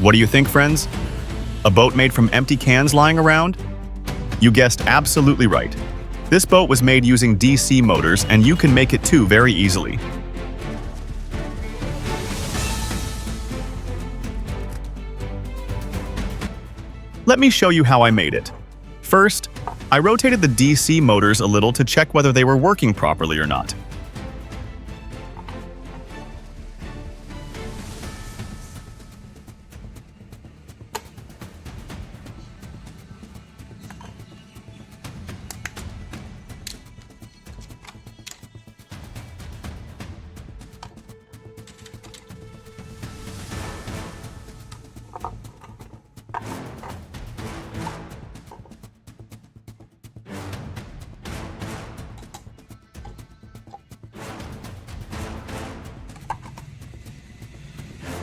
What do you think, friends? A boat made from empty cans lying around? You guessed absolutely right. This boat was made using DC motors, and you can make it too very easily. Let me show you how I made it. First, I rotated the DC motors a little to check whether they were working properly or not.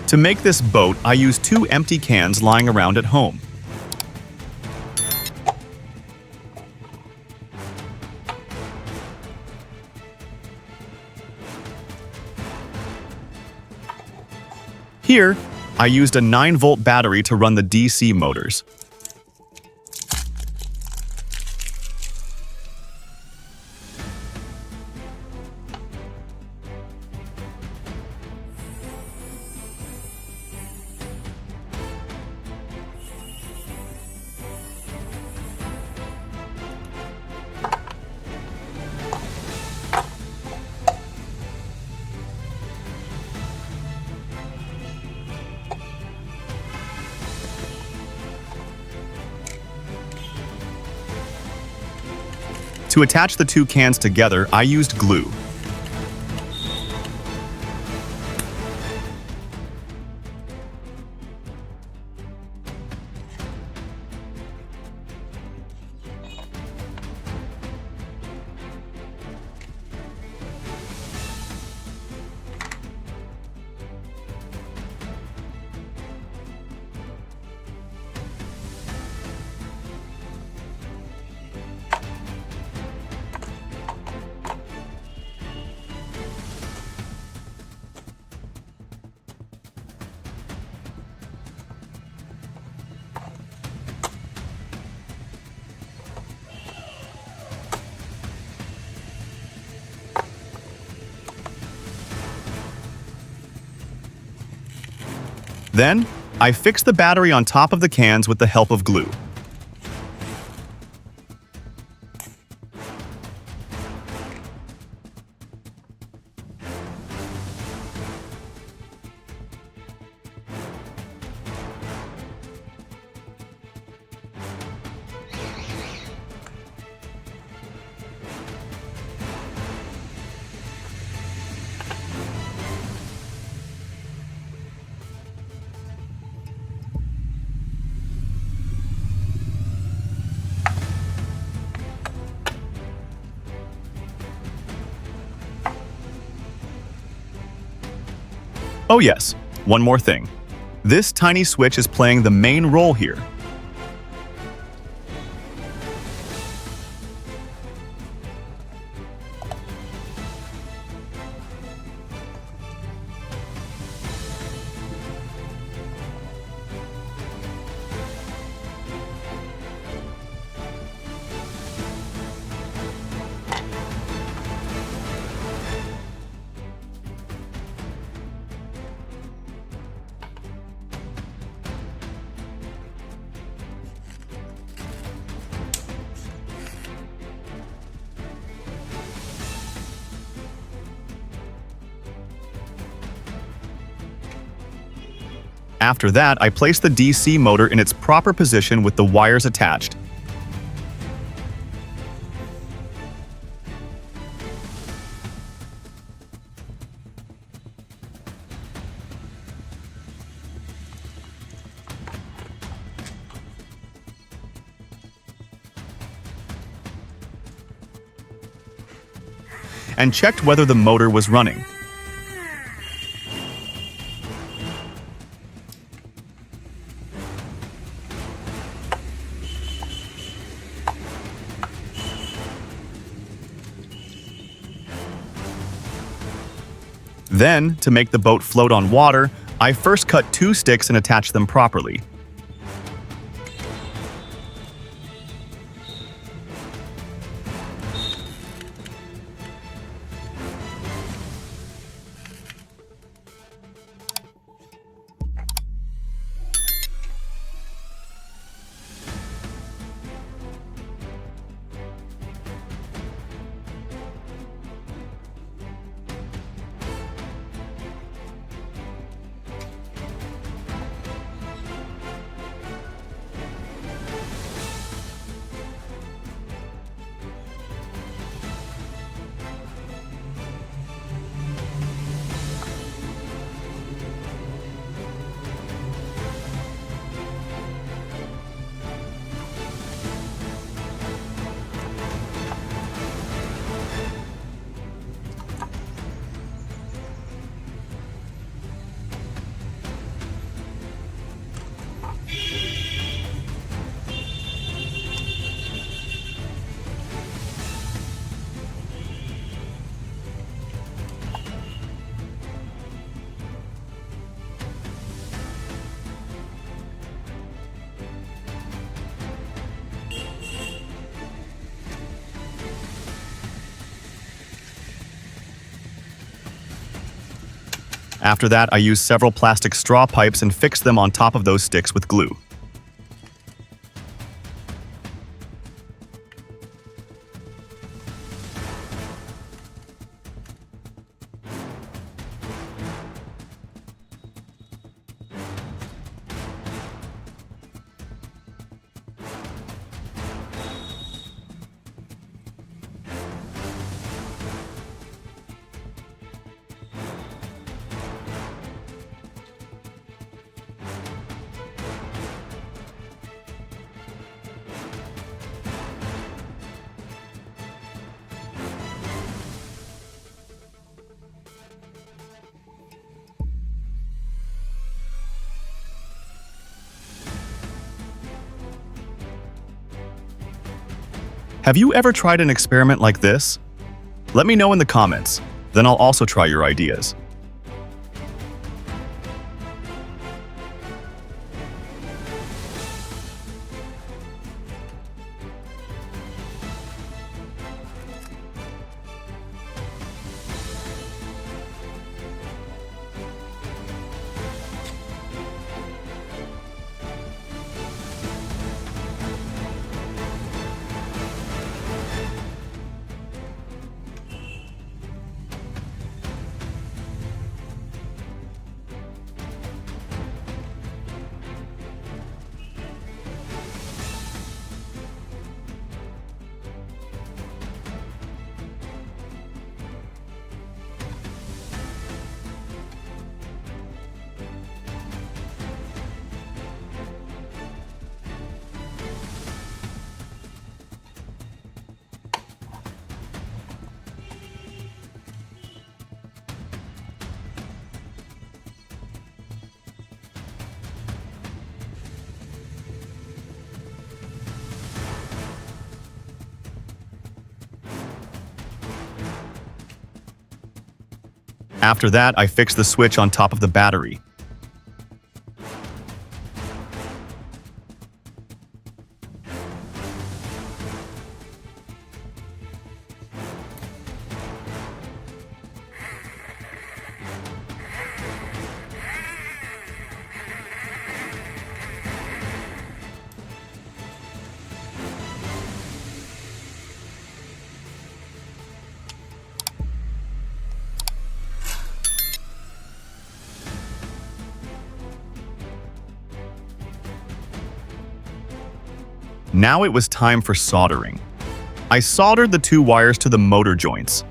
To make this boat, I used 2 empty cans lying around at home. Here, I used a 9-volt battery to run the DC motors. To attach the 2 cans together, I used glue. Then, I fixed the battery on top of the cans with the help of glue. Oh yes, one more thing. This tiny switch is playing the main role here. After that, I placed the DC motor in its proper position with the wires attached. And checked whether the motor was running. Then, to make the boat float on water, I first cut 2 sticks and attach them properly. After that, I used several plastic straw pipes and fixed them on top of those sticks with glue. Have you ever tried an experiment like this? Let me know in the comments, then I'll also try your ideas. After that, I fixed the switch on top of the battery. Now it was time for soldering. I soldered the 2 wires to the motor joints.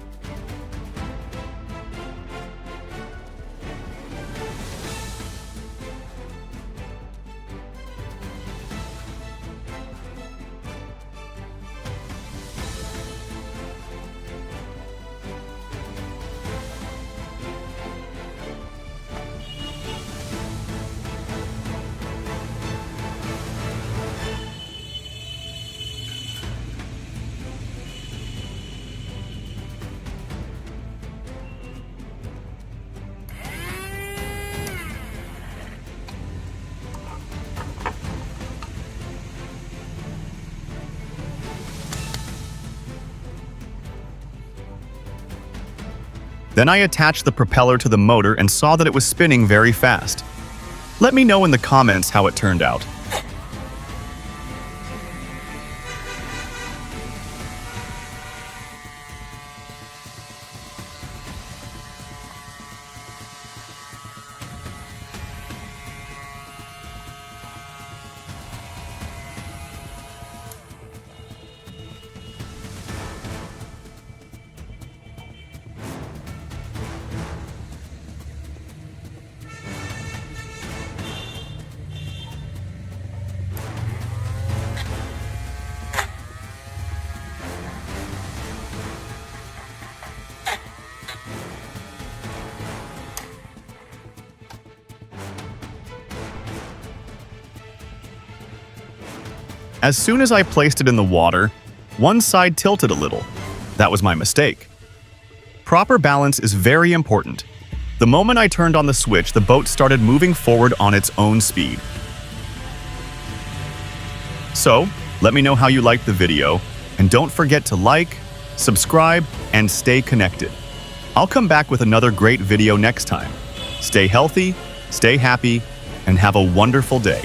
Then I attached the propeller to the motor and saw that it was spinning very fast. Let me know in the comments how it turned out. As soon as I placed it in the water, one side tilted a little. That was my mistake. Proper balance is very important. The moment I turned on the switch, the boat started moving forward on its own speed. So, let me know how you liked the video, and don't forget to like, subscribe, and stay connected. I'll come back with another great video next time. Stay healthy, stay happy, and have a wonderful day.